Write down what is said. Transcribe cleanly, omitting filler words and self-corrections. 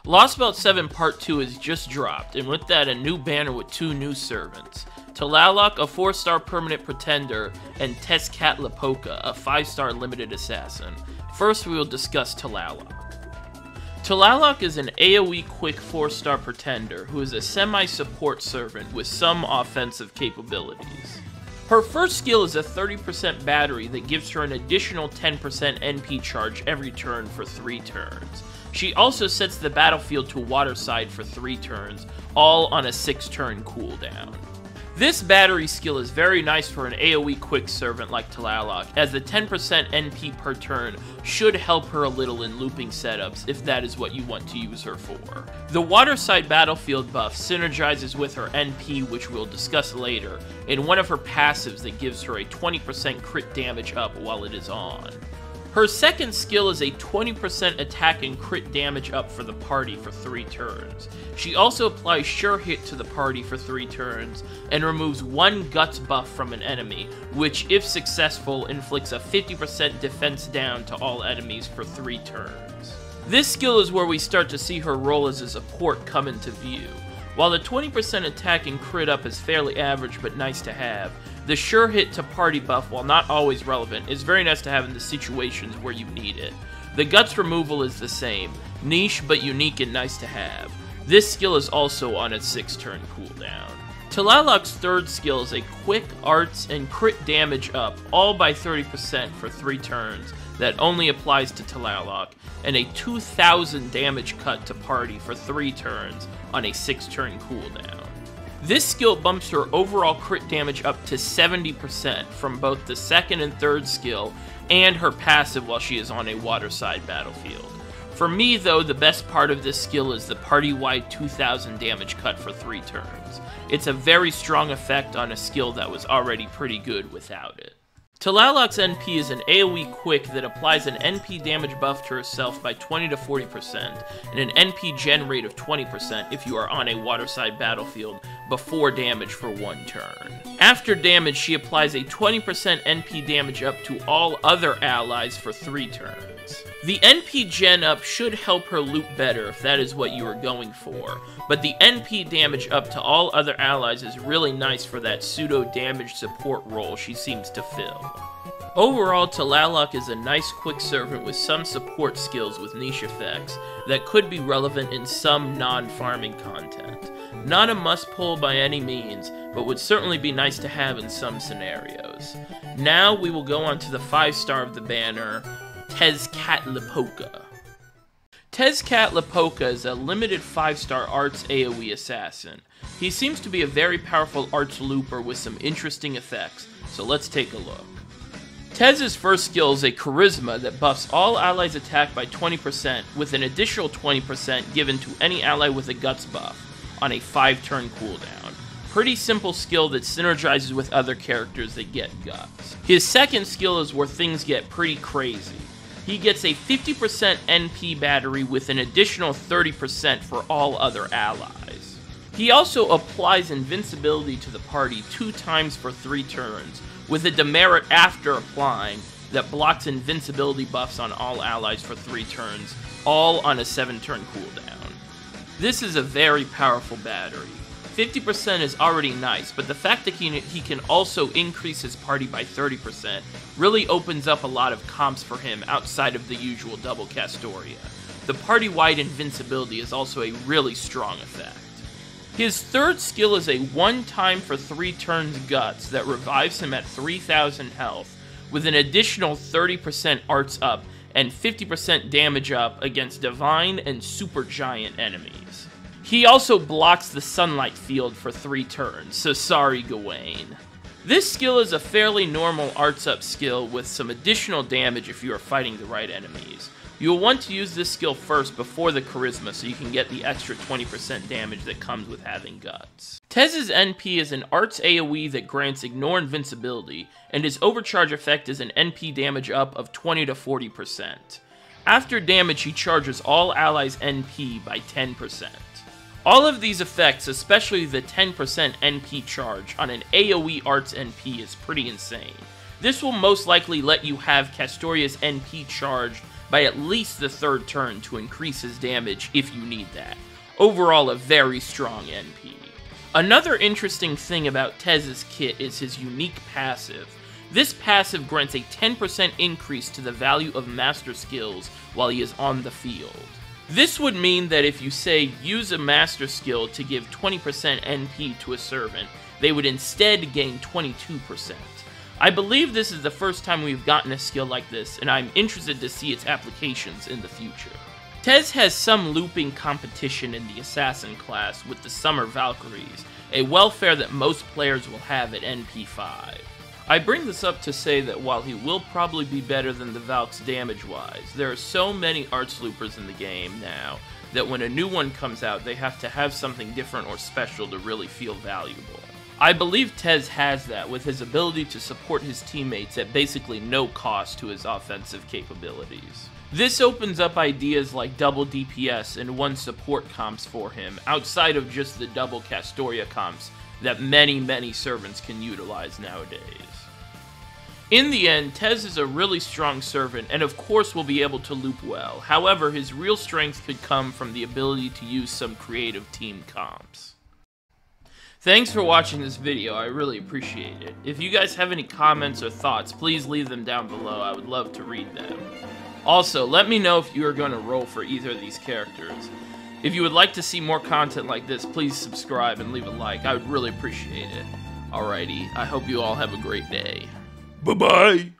Lost Belt 7 Part 2 is just dropped, and with that a new banner with 2 new servants. Tlaloc, a 4-star permanent pretender, and Tezcatlipoca, a 5-star limited assassin. First we will discuss Tlaloc. Tlaloc is an AoE quick 4-star pretender who is a semi-support servant with some offensive capabilities. Her first skill is a 30% battery that gives her an additional 10% NP charge every turn for 3 turns. She also sets the battlefield to waterside for 3 turns, all on a 6-turn cooldown. This battery skill is very nice for an AoE quick servant like Tlaloc, as the 10% NP per turn should help her a little in looping setups if that is what you want to use her for. The waterside battlefield buff synergizes with her NP, which we'll discuss later, in one of her passives that gives her a 20% crit damage up while it is on. Her second skill is a 20% attack and crit damage up for the party for 3 turns. She also applies Sure Hit to the party for 3 turns, and removes 1 Guts buff from an enemy, which, if successful, inflicts a 50% defense down to all enemies for 3 turns. This skill is where we start to see her role as a support come into view. While the 20% attack and crit up is fairly average but nice to have, the Sure Hit to party buff, while not always relevant, is very nice to have in the situations where you need it. The Guts removal is the same, niche but unique and nice to have. This skill is also on its 6-turn cooldown. Tlaloc's third skill is a quick arts and crit damage up, all by 30% for 3 turns, that only applies to Tlaloc, and a 2000 damage cut to party for 3 turns on a 6-turn cooldown. This skill bumps her overall crit damage up to 70% from both the second and third skill and her passive while she is on a waterside battlefield. For me though, the best part of this skill is the party-wide 2000 damage cut for 3 turns. It's a very strong effect on a skill that was already pretty good without it. Tlaloc's NP is an AoE quick that applies an NP damage buff to herself by 20 to 40% and an NP gen rate of 20% if you are on a waterside battlefield before damage for 1 turn. After damage, she applies a 20% NP damage up to all other allies for 3 turns. The NP gen up should help her loop better if that is what you are going for, but the NP damage up to all other allies is really nice for that pseudo damage support role she seems to fill. Overall, Tlaloc is a nice quick servant with some support skills with niche effects that could be relevant in some non-farming content. Not a must-pull by any means, but would certainly be nice to have in some scenarios. Now we will go on to the 5-star of the banner, Tezcatlipoca. Tezcatlipoca is a limited 5-star arts AoE assassin. He seems to be a very powerful arts looper with some interesting effects, so let's take a look. Tez's first skill is a charisma that buffs all allies' attack by 20% with an additional 20% given to any ally with a guts buff on a 5-turn cooldown. Pretty simple skill that synergizes with other characters that get guts. His second skill is where things get pretty crazy. He gets a 50% NP battery with an additional 30% for all other allies. He also applies invincibility to the party 2 times for 3 turns, with a demerit after applying that blocks invincibility buffs on all allies for 3 turns, all on a 7-turn cooldown. This is a very powerful battery. 50% is already nice, but the fact that he can also increase his party by 30% really opens up a lot of comps for him outside of the usual double Castoria. The party-wide invincibility is also a really strong effect. His third skill is a 1-time for 3 turns guts that revives him at 3000 health, with an additional 30% arts up and 50% damage up against divine and supergiant enemies. He also blocks the sunlight field for 3 turns, so sorry Gawain. This skill is a fairly normal arts up skill with some additional damage if you are fighting the right enemies. You will want to use this skill first before the charisma so you can get the extra 20% damage that comes with having guts. Tez's NP is an arts AoE that grants ignore invincibility, and his overcharge effect is an NP damage up of 20 to 40%. After damage, he charges all allies' NP by 10%. All of these effects, especially the 10% NP charge on an AoE arts NP, is pretty insane. This will most likely let you have Castoria's NP charged by at least the 3rd turn to increase his damage if you need that. Overall, a very strong NP. Another interesting thing about Tez's kit is his unique passive. This passive grants a 10% increase to the value of master skills while he is on the field. This would mean that if you say, use a master skill to give 20% NP to a servant, they would instead gain 22%. I believe this is the first time we've gotten a skill like this, and I'm interested to see its applications in the future. Tez has some looping competition in the Assassin class with the Summer Valkyries, a welfare that most players will have at NP5. I bring this up to say that while he will probably be better than the Valks damage-wise, there are so many arts loopers in the game now that when a new one comes out, they have to have something different or special to really feel valuable. I believe Tez has that with his ability to support his teammates at basically no cost to his offensive capabilities. This opens up ideas like double DPS and 1 support comps for him, outside of just the double Castoria comps that many servants can utilize nowadays. In the end, Tez is a really strong servant and of course will be able to loop well. However, his real strength could come from the ability to use some creative team comps. Thanks for watching this video, I really appreciate it. If you guys have any comments or thoughts, please leave them down below, I would love to read them. Also, let me know if you are going to roll for either of these characters. If you would like to see more content like this, please subscribe and leave a like, I would really appreciate it. Alrighty, I hope you all have a great day. Bye-bye!